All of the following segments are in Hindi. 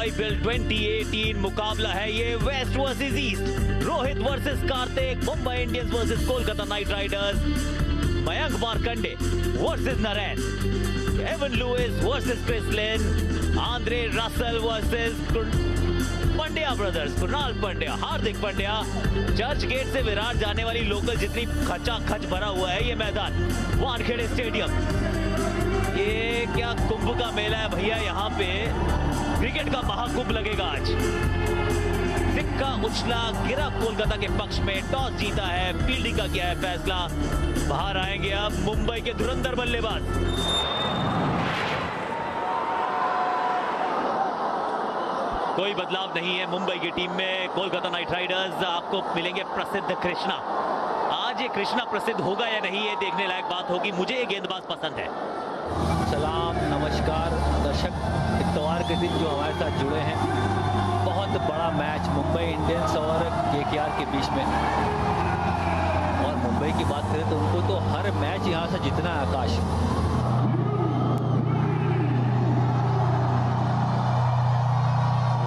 आईपीएल 2018 मुकाबला है ये west versus east, Rohit versus Karthik, Mumbai Indians versus Kolkata Knight Riders, Mayank Markande versus Narine, Evin Lewis versus Chris Lynn, Andre Russell versus Pandya brothers, Krunal Pandya, Hardik Pandya. Churchgate से विराट जाने वाली लोकल जितनी खचाखच भरा हुआ है ये मैदान, वानखेड़े स्टेडियम। ये क्या कुंभ का मेला है भैया, यहाँ पे क्रिकेट का महाकुंभ लगेगा आज। सिक्का उछला, गिरा कोलकाता के पक्ष में, टॉस जीता है, फील्डिंग का किया है फैसला। बाहर आएंगे अब मुंबई के धुरंधर बल्लेबाज। कोई बदलाव नहीं है मुंबई की टीम में। कोलकाता नाइट राइडर्स आपको मिलेंगे प्रसिद्ध कृष्णा। आज ये कृष्णा प्रसिद्ध होगा या नहीं ये देखने लायक बात होगी। मुझे ये गेंदबाज पसंद है। सलाम नमस्कार दर्शक, इतवार के दिन जो हमारे साथ जुड़े हैं, बहुत बड़ा मैच मुंबई इंडियंस और केकेआर के बीच में। और मुंबई की बात करें तो उनको तो हर मैच यहां से जीतना है आकाश।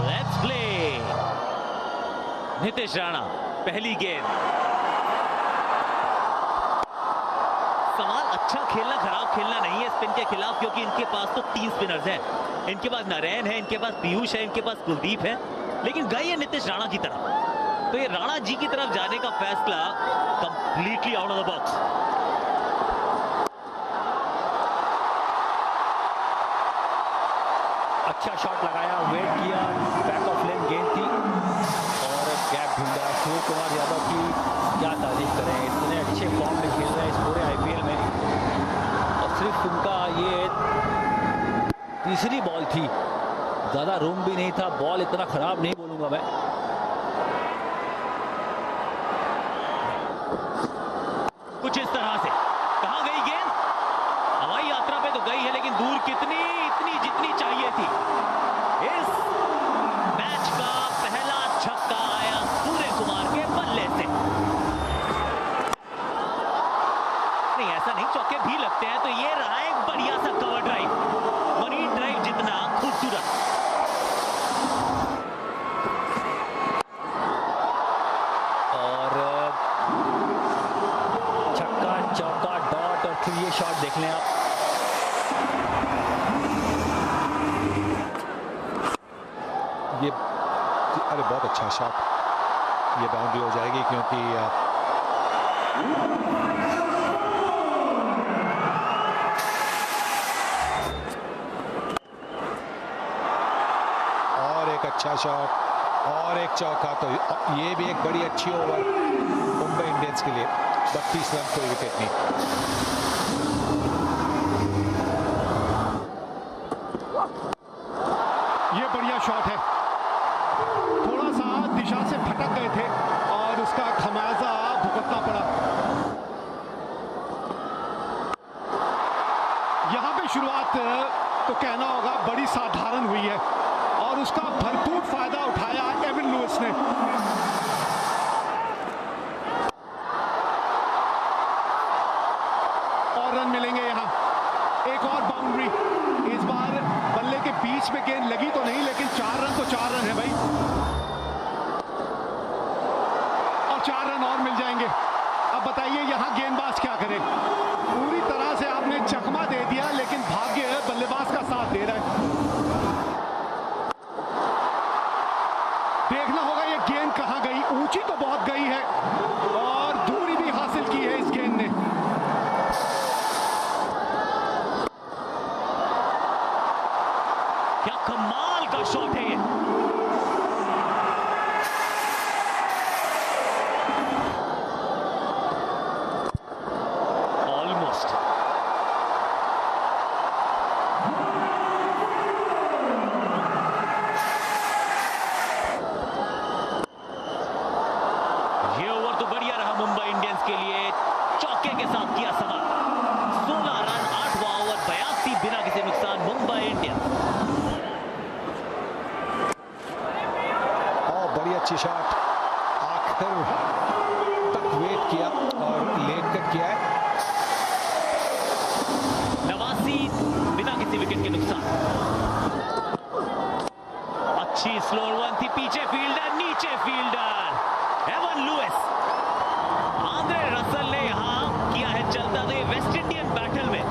Let's play. नीतीश राणा, पहली गेंद। सवाल अच्छा खेलना खराब खेलना नहीं है स्पिन के खिलाफ, क्योंकि इनके पास तो 3 स्पिनर्स हैं। इनके पास नरेन है, इनके पास पीयूष है, इनके पास कुलदीप है, लेकिन गए है नीतीश राणा की तरफ। तो ये राणा जी की तरफ जाने का फैसला completely out of the box. अच्छा शॉट लगाया, वेट किया, बैक ऑफ लेन गेंद थी और गैप ढूंढा। सूर्य कुमार यादव की क्या तारीफ करें, इतने अच्छे फॉर्म में खेल रहे हैं इस पूरे आईपीएल में। और सिर्फ उनका ये तीसरी बॉल थी, ज़्यादा रूम भी नहीं था। बॉल इतना खराब नहीं बोलूँगा मैं। कुछ इस तरह से। कहाँ गई गेंद? हवाई यात्रा पे तो गई है, लेकिन दूर कितनी, इतनी जितनी चाहिए थी। इस मैच का पहला छक्का आया सूर्य कुमार के बल्ले से। नहीं, ऐसा नहीं, चौके भी लगते हैं। तो ये रहा एक बढ़िया सा कवर ड्राइव, मरीन ड्राइव जितना खूबसूरत। और छक्का, चौका, डॉट और फिर ये शॉट देख लें आप। ये अरे बहुत अच्छा शॉट। ये बाउंड्री हो जाएगी क्योंकि और एक अच्छा शॉट और एक चौका। तो ये भी एक बड़ी अच्छी ओवर मुंबई इंडियंस के लिए। 32 रन, कोई विकेट नहीं। ये बढ़िया शॉट है, थोड़ा सा दिशा से भटक गए थे और उसका खमियाजा भुगतना पड़ा। यहां पे शुरुआत तो कहना होगा बड़ी साधारण हुई है और उसका भरपूर फायदा उठाया एवन लुइस ने। और रन मिलेंगे यहां। एक और बाउंड्री, इस बार बल्ले के बीच में गेंद लगी तो नहीं, लेकिन 4 रन तो 4 रन है भाई, और 4 रन और मिल जाएंगे। अब बताइए यहां गेंदबाज क्या करे। पूरी तरह से आपने चकमा दे दिया, लेकिन भाग्य बल्लेबाज का साथ दे रहा है। देखना होगा ये गेंद कहां गई। ऊंची तो बहुत गई है और दूरी भी हासिल की है इस गेंद ने। क्या कमाल का शॉट है ये। ऑलमोस्ट। ये ओवर तो बढ़िया रहा मुंबई इंडियंस के लिए। चौके के साथ किया समाप्त। 16 रन, 8वां ओवर, 82 बिना किसी नुकसान, मुंबई इंडियंस। बड़ी अच्छी शॉट, आखिर तक वेट किया और लेग कट किया है। 89 बिना किसी विकेट के नुकसान। अच्छी स्लोअर वन थी, पीछे फील्डर, नीचे fielder Avon Louis. Andre Russell ने यहां किया है चलता। तो वेस्ट इंडियन बैटल में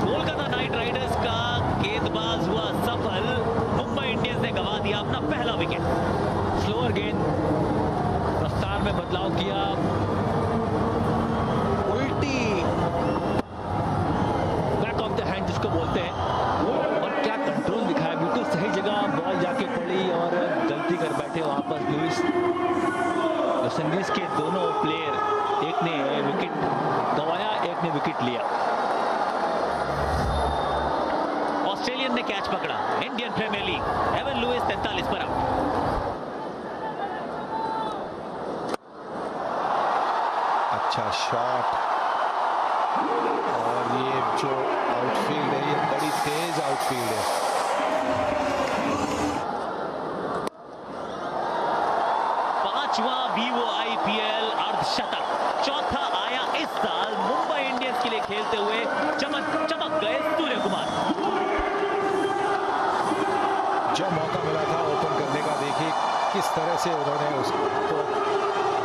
कोलकाता नाइट राइडर्स का गेंदबाज हुआ सफल। मुंबई इंडियंस ने गंवा दिया अपना पहला विकेट। स्लोअर गेंद, रफ्तार में बदलाव किया, उल्टी बैक ऑफ द हैंड जिसको बोलते हैं, और क्या कंट्रोल दिखाया, बिल्कुल सही जगह बॉल जाके पड़ी और गलती कर बैठे वापस लुइस। वेस्ट इंडीज के दोनों प्लेयर, एक ने विकेट गंवाया, एक ने विकेट लिया। ऑस्ट्रेलियन ने कैच पकड़ा। Indian Premier League Evin Lewis 43 पर आउट। अच्छा शॉट, और ये जो आउटफील्ड है, ये बड़ी तेज आउटफील्ड है। पांचवा VOIPL अर्धशतक, चौथा आया इस साल। मुंबई इंडियंस के लिए खेलते हुए चमक गए सूर्य कुमार। जो मौका मिला था ओपन करने का, देखिए किस तरह से उन्होंने उसको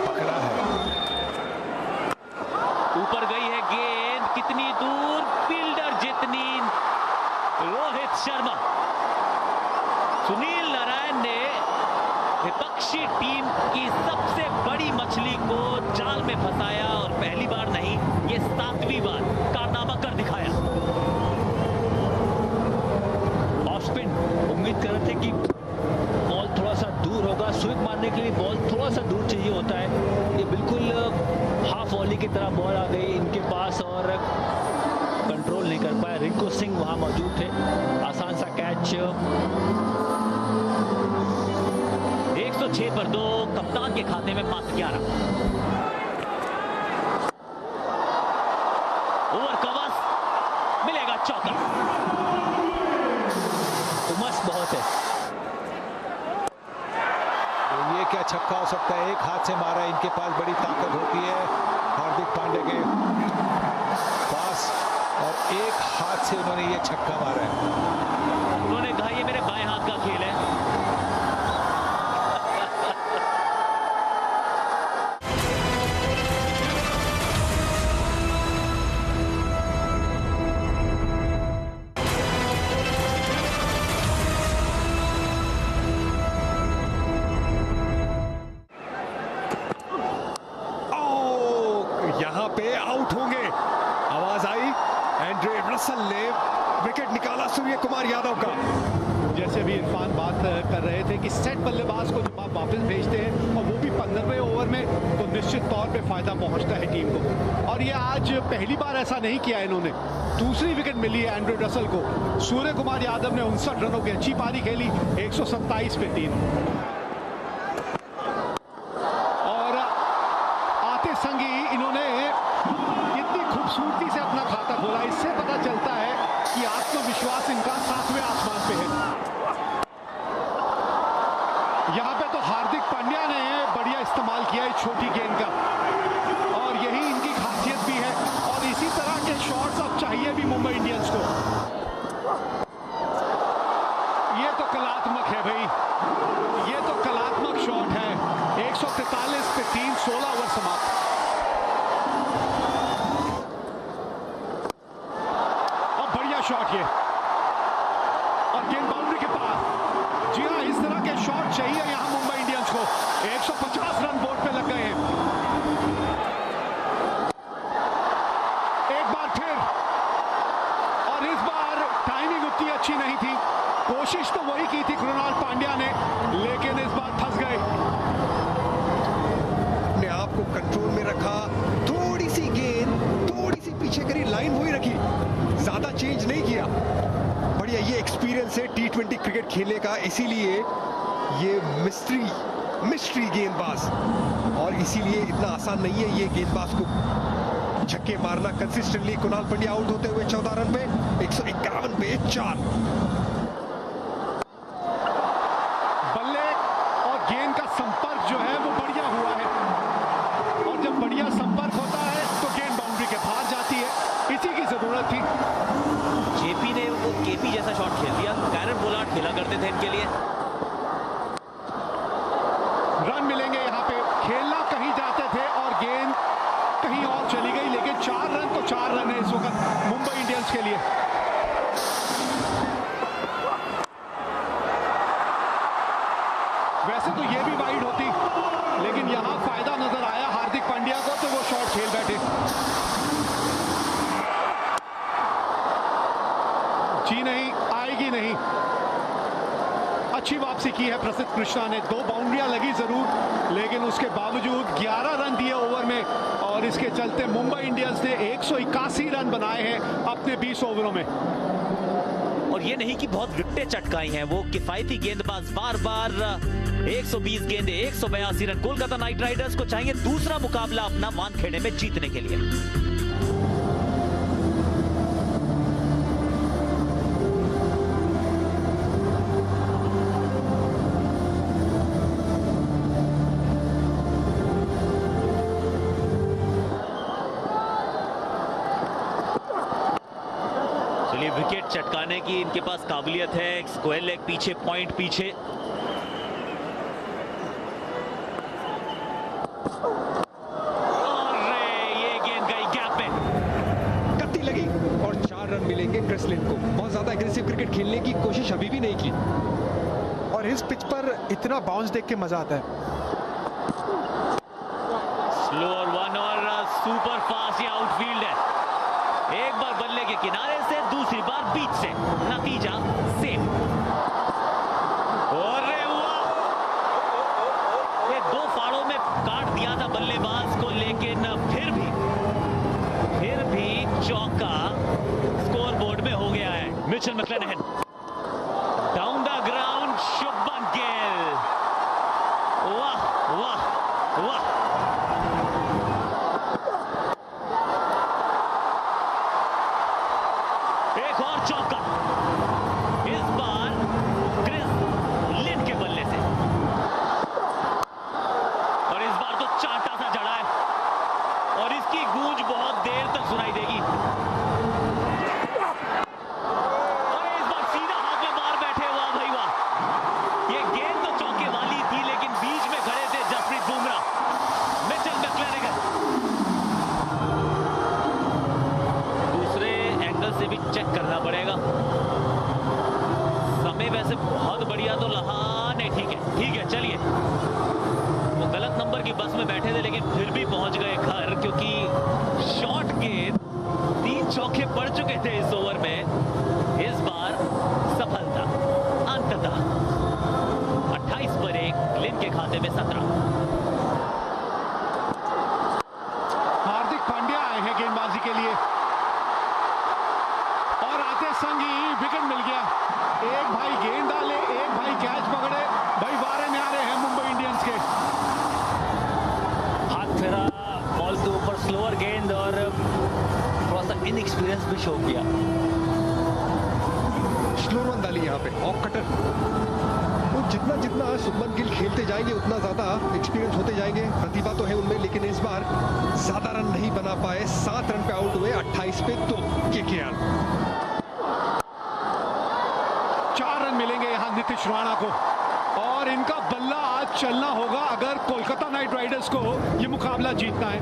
पकड़ा है। ऊपर गई है गेंद, कितनी दूर, फील्डर जितनी। रोहित शर्मा, सुनील नारायण ने विपक्षी टीम की सबसे बड़ी मछली को जाल में फंसाया, और पहली बार नहीं, ये 7वीं बार कारनामा कर दिखाया। ऑफ स्पिन, उम्मीद कर रहे थे कि बॉल थोड़ा सा दूर होगा। स्विंग मारने के लिए बॉल थोड़ा सा दूर चाहिए होता है। ये बिल्कुल हाफ वॉली की तरह बॉल आ गई इनके पास और कंट्रोल नहीं कर पाया। रिंकू सिंह वहां मौजूद थे, आसान सा कैच। 106 पर 2, कप्तान के खाते में मात्र 11। ओवर कवर्स, मिलेगा चौका। उमस बहुत है। तो ये क्या छक्का हो सकता है, एक हाथ से मारा। इनके पास बड़ी ताकत होती है हार्दिक पांड्या के पास, और एक हाथ से उन्होंने ये छक्का मारा है। उन्होंने कहा ये मेरे बाएं हाथ का खेल है। यहां पे आउट होंगे, आवाज आई। एंड्रे रसल ने विकेट निकाला सूर्य कुमार यादव का। जैसे भी इरफान बात कर रहे थे कि सेट बल्लेबाज को जब आप वापस भेजते हैं और वो भी 15वें ओवर में, तो निश्चित तौर पे फायदा पहुंचता है टीम को। और ये आज पहली बार ऐसा नहीं किया इन्होंने। दूसरी विकेट मिली है एंड्रे रसल को। सूर्य कुमार यादव ने 59 रनों की अच्छी पारी खेली, 127 पे 3। और आते संगी इन्होंने इतनी खूबसूरती से अपना खाता खोला, इससे पता चलता है कि आत्मविश्वास इनका 7वें आसमान पे है। यहां पे तो हार्दिक पांड्या ने बढ़िया इस्तेमाल किया है छोटी गेंद का, और यही इनकी खासियत भी है। और इसी तरह के शॉट्स अब चाहिए भी मुंबई इंडियंस को। ये तो कलात्मक है भाई, ये तो कलात्मक शॉट है। 143 पे 3, 16 ओवर समाप्त। और बढ़िया शॉट ये, और गेंद बाउंड्री के पास। जी हाँ, इस तरह के शॉट चाहिए यहां मुंबई इंडियंस को। 150 रन बोर्ड पे लग गए हैं। एक बार फिर, और इस बार टाइमिंग उतनी अच्छी नहीं थी। कोशिश तो वही की थी कृणाल पांड्या ने, लेकिन इस बार फंस गए। अपने आप को कंट्रोल में रखा, थोड़ी सी गेंद थोड़ी सी पीछे करी, लाइन वही रखी, ज्यादा चेंज नहीं किया। बढ़िया, ये एक्सपीरियंस है T20 क्रिकेट खेलने का, इसीलिए ये मिस्ट्री गेंदबाज, और इसीलिए इतना आसान नहीं है ये गेंदबाज को छक्के मारना कंसिस्टेंटली। कुणाल पांड्या आउट होते हुए 14 रन पे, 151 पे 4। बल्ले और गेंद का संपर्क जो है वो बढ़िया हुआ है, और जब बढ़िया संपर्क होता है तो गेंद बाउंड्री के बाहर जाती है। इसी की जरूरत थी। जेपी ने वो केपी जैसा शॉट खेल दिया। कैरन पोलार्ड खेला करते थे इनके लिए। वैसे तो ये भी वाइड होती, लेकिन यहां फायदा नजर आया हार्दिक पांड्या को, तो वो शॉट खेल बैठे। जी नहीं, आएगी नहीं। अच्छी वापसी की है प्रसिद्ध कृष्णा ने, 2 बाउंड्रियां लगी जरूर, लेकिन उसके बावजूद 11 रन दिए ओवर में, और इसके चलते मुंबई इंडियंस ने 181 रन बनाए हैं अपने 20 ओवरों में। और ये नहीं कि बहुत विकेटें चटकाई हैं, वो किफायती गेंदबाज बार बार 120 गेंदे 182 रन। कोलकाता नाइट राइडर्स को चाहिए दूसरा मुकाबला अपना वानखेड़े में जीतने के लिए। विकेट चटकाने की इनके पास काबिलियत है। स्क्वायर लेग पीछे, पॉइंट पीछे। और ये गेंद गई गैप में, कत्ती लगी और 4 रन मिलेंगे क्रिस लिन को। बहुत ज्यादा एग्रेसिव क्रिकेट खेलने की कोशिश अभी भी नहीं की, और इस पिच पर इतना बाउंस देख के मजा आता है। स्लोअर वन और सुपर फास्ट ये आउटफील्ड है। एक बार बल्ले के किनारे से, दूसरी बार बीच से, नतीजा सेम। और ये 2 फाड़ों में काट दिया था बल्लेबाज को, लेकिन फिर भी चौका स्कोर बोर्ड में हो गया है। Mitchell McClenaghan down the ground, Shubman Gill, वाह वाह वाह। एक और चौका, इस बार क्रिस लिन के बल्ले से, और इस बार तो चांटा सा जड़ा है, और इसकी गूंज बहुत देर तक सुनाई देगी। और इस बार सीधा हाथ में मार बैठे, वाह भाई वाह। ये गेंद तो चौके वाली थी, लेकिन बीच में खड़े थे जसप्रीत बुमराह। मिचेल मैक्लेनहन से भी चेक करना पड़ेगा। समय वैसे बहुत बढ़िया तो लहा नहीं, ठीक है चलिए। वो गलत नंबर की बस में बैठे थे, लेकिन फिर भी पहुंच गए घर, क्योंकि शॉर्ट गेंद 3 चौके पड़ चुके थे इस ओवर में। इस बार सफलता अंततः 28 पर 1, लिन के खाते में 17। हार्दिक पांड्या आए हैं गेंदबाजी के लिए, और आते संग ही विकेट मिल गया। एक भाई गेंद डाले, एक भाई कैच पकड़े, भाई बारे न्यारे हैं मुंबई इंडियंस के। हाथ फेरा बॉल के ऊपर, स्लोअर गेंद, और थोड़ा सा इनएक्सपीरियंस भी शो किया। स्लो रन डाली यहाँ पे, ऑफ कटर। तो जितना शुभमन गिल खेलते जाएंगे, उतना ज्यादा एक्सपीरियंस होते जाएंगे। प्रतिभा तो है उनमें, लेकिन इस बार ज्यादा रन नहीं बना पाए। 7 रन पे आउट हुए, 28 पे 2 केकेआर। 4 रन मिलेंगे यहां नीतीश राणा को, और इनका बल्ला आज चलना होगा अगर कोलकाता नाइट राइडर्स को यह मुकाबला जीतना है।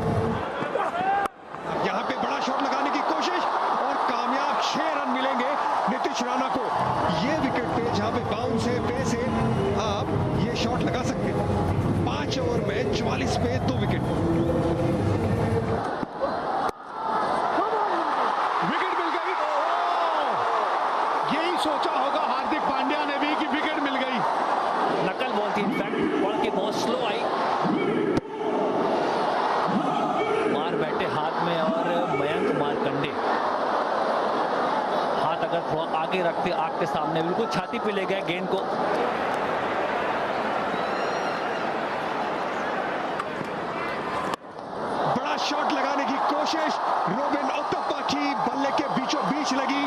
यहाँ पे बड़ा शॉट लगाने की कोशिश, और कामयाब 6 रन मिलेंगे नीतीश राणा को। ये विकेट पे जहां पे बाउंस है, पेस है, आप ये शॉट लगा सकते हैं। 5 ओवर में 44 पे 2 विकेट। विकेट मिल गई। यही सोचा होगा हार्दिक पांड्या ने भी कि विकेट मिल गई। नकल बॉल थी, इनफैक्ट बॉल की बहुत स्लो आई, मार बैठे हाथ में, और मयंक मारकंडे हाथ अगर थोड़ा आगे रखते आंख के सामने, बिल्कुल छाती पे ले गए गेंद को। बड़ा शॉट लगाने की कोशिश रॉबिन उथप्पा की, बल्ले के बीचों बीच लगी।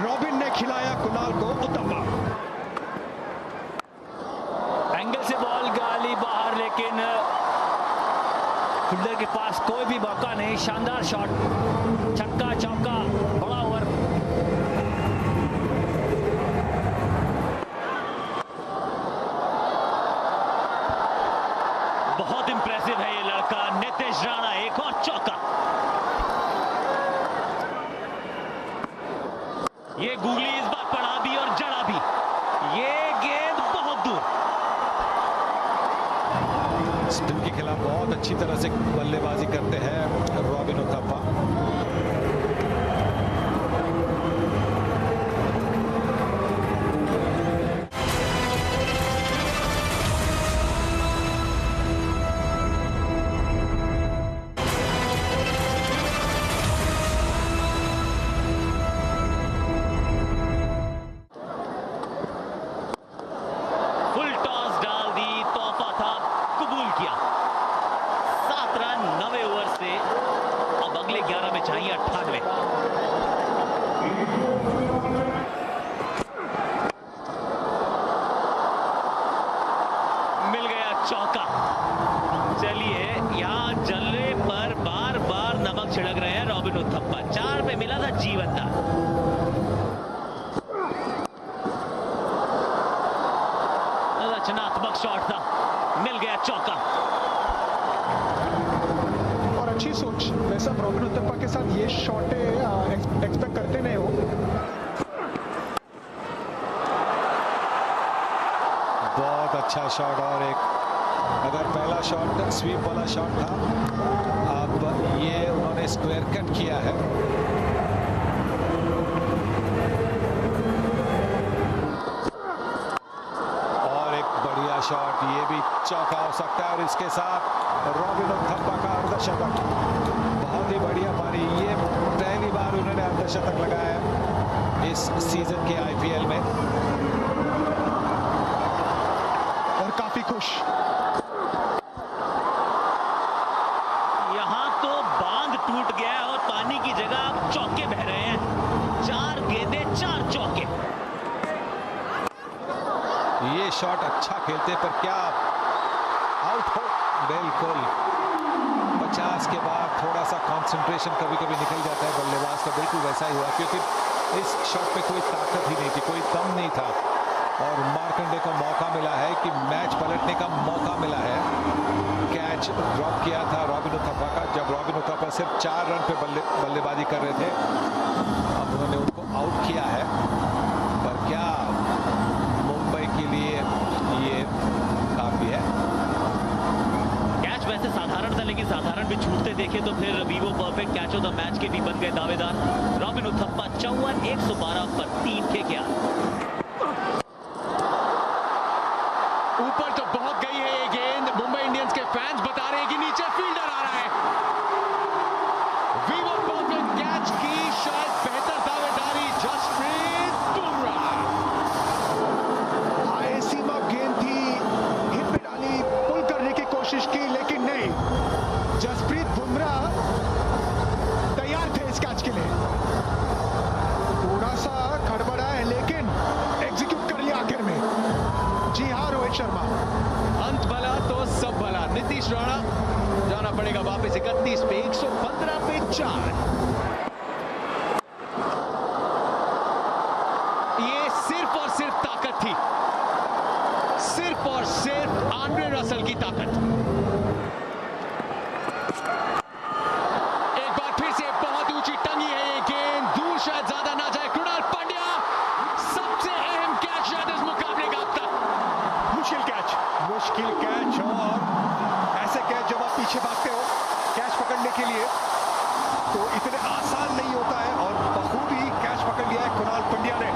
रॉबिन ने खिलाया कुणाल को उथप्पा। एंगल से बॉल गाली बाहर, लेकिन फील्डर के पास कोई भी मौका नहीं। शानदार शॉट, छक्का चौका, बड़ा ओवर। बहुत इंप्रेसिव है ये लड़का नीतीश राणा। एक और चौका, ये गूगली इस बार पड़ा भी और जड़ा भी। ये गेंद बहुत दूर, स्पिन के खिलाफ बहुत अच्छी तरह से बल्लेबाजी करते हैं रॉबिन उथप्पा। फुल टॉस डाल दी, तोहफा था, कबूल किया। 7 रन 9 ओवर से। अब अगले 11 में चाहिए 98। मिल गया चौका। चलिए, यहां जल्ले पर बार बार नमक छिड़क रहे हैं रॉबिन उथप्पा। 4 पे मिला था जीवन दान। रचनात्मक शॉट था, मिल गया चौका। और अच्छी सोच, वैसा रॉबिन उथप्पा के साथ ये शॉट एक्सपेक्ट करते नहीं हो। बहुत अच्छा शॉट। और एक अगर पहला शॉट स्वीप वाला शॉट था, अब ये उन्होंने स्क्वायर कट किया है। और एक बढ़िया शॉट, ये भी चौका हो सकता है। और इसके साथ रॉबिन उथप्पा का अर्धशतक, बहुत ही बढ़िया पारी। ये पहली बार उन्होंने अर्धशतक लगाया है इस सीजन के आईपीएल में। और काफी खुश। यहां तो बांध टूट गया है और पानी की जगह अब चौके बह रहे हैं। 4 गेंदें 4 चौके। ये शॉट अच्छा खेलते पर क्या आउट हो। बिल्कुल 50 के बाद थोड़ा सा कंसंट्रेशन कभी कभी निकल जाता है बल्लेबाज का। बिल्कुल वैसा ही हुआ, क्योंकि इस शॉट पे कोई ताकत ही नहीं थी, कोई दम नहीं था। और मार्कंडे को मौका मिला है कि मैच पलटने का मौका मिला है। कैच ड्रॉप किया था रॉबिन उथप्पा का, जब रॉबिन उथप्पा सिर्फ 4 रन पे बल्लेबाजी कर रहे थे। अब उन्होंने उनको आउट किया है। पर क्या मुंबई के लिए ये काफी है। कैच वैसे साधारण था, लेकिन साधारण भी छूटते देखे तो फिर Vivo perfect catch of the match के भी बन गए दावेदार। रॉबिन उथप्पा 54 112 पर 3 के क्या। ऊपर तो बहुत गई है ये गेंद। मुंबई इंडियंस के फैंस बता रहे हैं कि नीचे फील्डर आ रहा है। वीवो परफेक्ट कैच की शायद बेहतर दावेदारी जसप्रीत बुमराह। हाई सीमा गेंद थी, हिट पे डाली, पुल करने की कोशिश की, लेकिन नहीं। जसप्रीत बुमराह तैयार थे इस कैच के लिए। थोड़ा सा खड़बड़ा है, लेकिन एग्जीक्यूट कर लिया आखिर में। जी हाँ रोहित शर्मा। अंत भला तो सब भला। नीतीश राणा जाना पड़ेगा वापस 31 पे 115 पे 4। ये सिर्फ और सिर्फ ताकत थी, सिर्फ और सिर्फ आंद्रे रसल की ताकत। एक बार फिर से बहुत ऊंची टंगी है ये गेंद, दूर शायद ज्यादा ना जाए। कृणाल पांड्या, सबसे अहम कैच शायद इस मुकाबले का अब तक। मुश्किल कैच। और ऐसे कैच जब आप पीछे भागते हो कैच पकड़ने के लिए तो इतने आसान नहीं होता है। और बखूबी कैच पकड़ लिया है कृणाल पंड्या ने,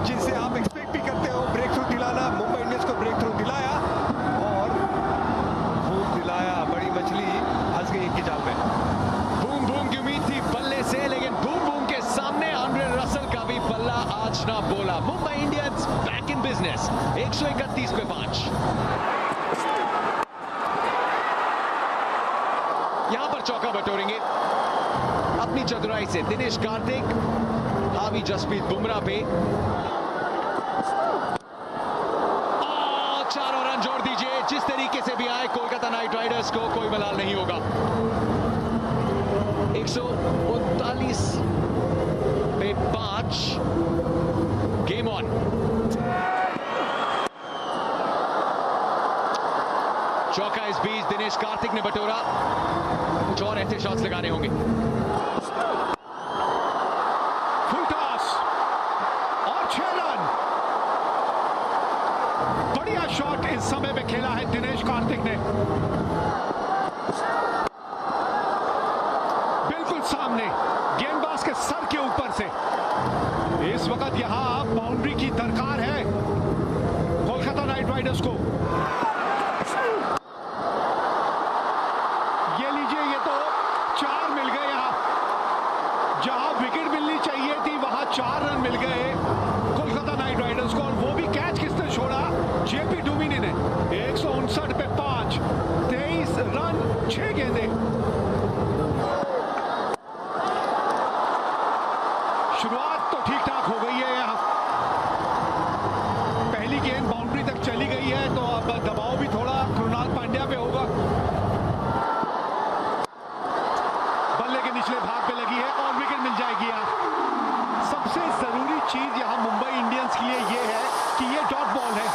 जिनसे आप एक्सपेक्ट भी करते हो ब्रेक थ्रू दिलाना। मुंबई इंडियंस को ब्रेक थ्रू दिलाया और खूब दिलाया। बड़ी मछली फंस गई इनकी जाल में। बूम बूम की उम्मीद थी बल्ले से, लेकिन बूम बूम के सामने आंद्रे रसल का भी बल्ला आज ना बोला। Mumbai Indians back in business 131 पे 5। यहां पर चौका बटोरेंगे अपनी चतुराई से दिनेश कार्तिक, हावी जसप्रीत बुमराह पे। चारों रन जोड़ दीजिए। जिस तरीके से भी आए कोलकाता नाइट राइडर्स को कोई मलाल नहीं होगा। 139 पे 5। Game on. चौका इस बीच दिनेश कार्तिक ने बटोरा। कुछ और ऐसे शॉट्स लगाने होंगे। फुल टॉस और 6 रन। बड़ी बढ़िया शॉट इस समय में खेला है दिनेश कार्तिक ने, बिल्कुल सामने गेंदबाज के सर के ऊपर से। इस वक्त यहां बाउंड्री की दरकार है कोलकाता नाइट राइडर्स को। ये लीजिए, ये तो 4 मिल गए यहां, जहां विकेट मिलनी चाहिए थी वहां 4 रन मिल गए कोलकाता नाइट राइडर्स को। और वो भी कैच किसने छोड़ा? जेपी डुमिनी ने। 159 पे 5, 23 रन 6 गेंदे। शुरुआत तो ठीक ठाक हो गई है यहां, पहली गेंद बाउंड्री तक चली गई है, तो अब दबाव भी थोड़ा कृणाल पांड्या पे होगा। बल्ले के निचले भाग पे लगी है और विकेट मिल जाएगी यहां। सबसे जरूरी चीज यहां मुंबई इंडियंस के लिए यह है कि ये डॉट बॉल है।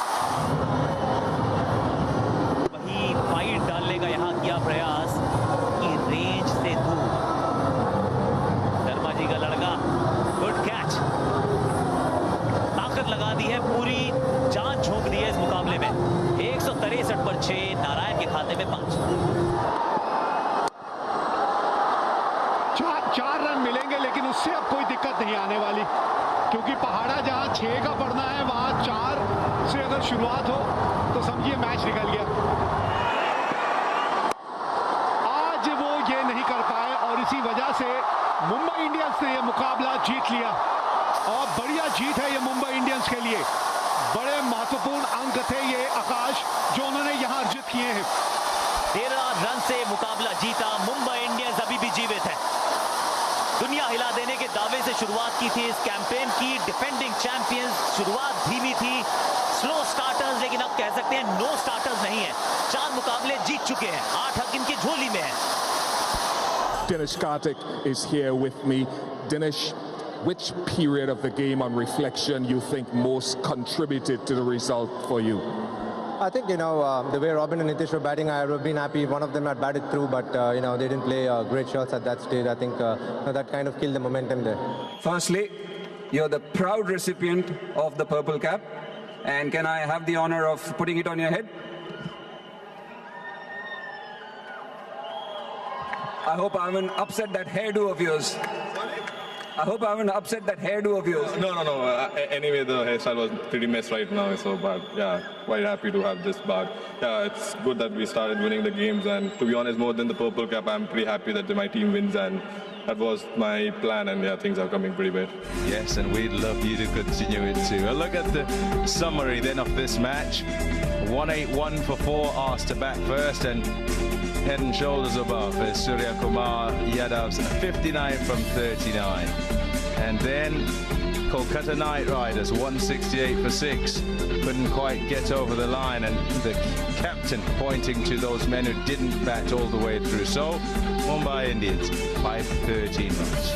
वही फाइट डालने का यहां किया प्रयास कि रेंज से दूर। शर्मा जी का लड़का, गुड कैच, ताकत लगा दी है, पूरी जान झोंक दी है इस मुकाबले में। 163 पर 6, नारायण के खाते में 5। 4 रन मिलेंगे, लेकिन उससे अब कोई दिक्कत नहीं आने वाली, क्योंकि पहाड़ा जहां 6 का पड़ना है वहां 4 से अगर शुरुआत हो तो समझिए मैच निकल गया। आज वो ये नहीं कर पाए और इसी वजह से मुंबई इंडियंस ने ये मुकाबला जीत लिया। और बढ़िया जीत है ये मुंबई इंडियंस के लिए। बड़े महत्वपूर्ण अंक थे ये आकाश जो उन्होंने यहां अर्जित किए हैं। 13 रन से मुकाबला जीता, मुंबई इंडियंस अभी भी जीवित है। दुनिया हिला देने के दावे से शुरुआत की थी इस कैंपेन की। डिफेंडिंग चैंपियंस, शुरुआत धीमी थी, स्लो स्टार्टर्स, लेकिन अब कह सकते हैं नो स्टार्टर्स नहीं है। 4 मुकाबले जीत चुके हैं, 8 अंक इनकी झोली में है। Dinesh Karthik is here with me. Dinesh, which period of the game on reflection you think most contributed to the result for you? I think, the way Robin and Nitish were batting, I would have been happy if one of them had batted through, but, they didn't play great shots at that stage. I think that kind of killed the momentum there. Firstly, you're the proud recipient of the purple cap, and can I have the honor of putting it on your head? I hope I haven't upset that hairdo of yours. I hope I haven't upset that hairdo of yours. No. Anyway, the hairstyle was pretty messed right now, so but yeah, quite happy to have this. But yeah, it's good that we started winning the games, and to be honest, more than the purple cap, I'm pretty happy that my team wins, and that was my plan, and yeah, things are coming pretty bad. Yes, and we'd love you to continue it too. A look at the summary then of this match. 181 for 4 asked to bat first, and head and shoulders above is Surya Kumar Yadav's 59 from 39. And then Kolkata Knight Riders 168 for 6. Couldn't quite get over the line, and the captain pointing to those men who didn't bat all the way through. So Mumbai Indians 513 runs.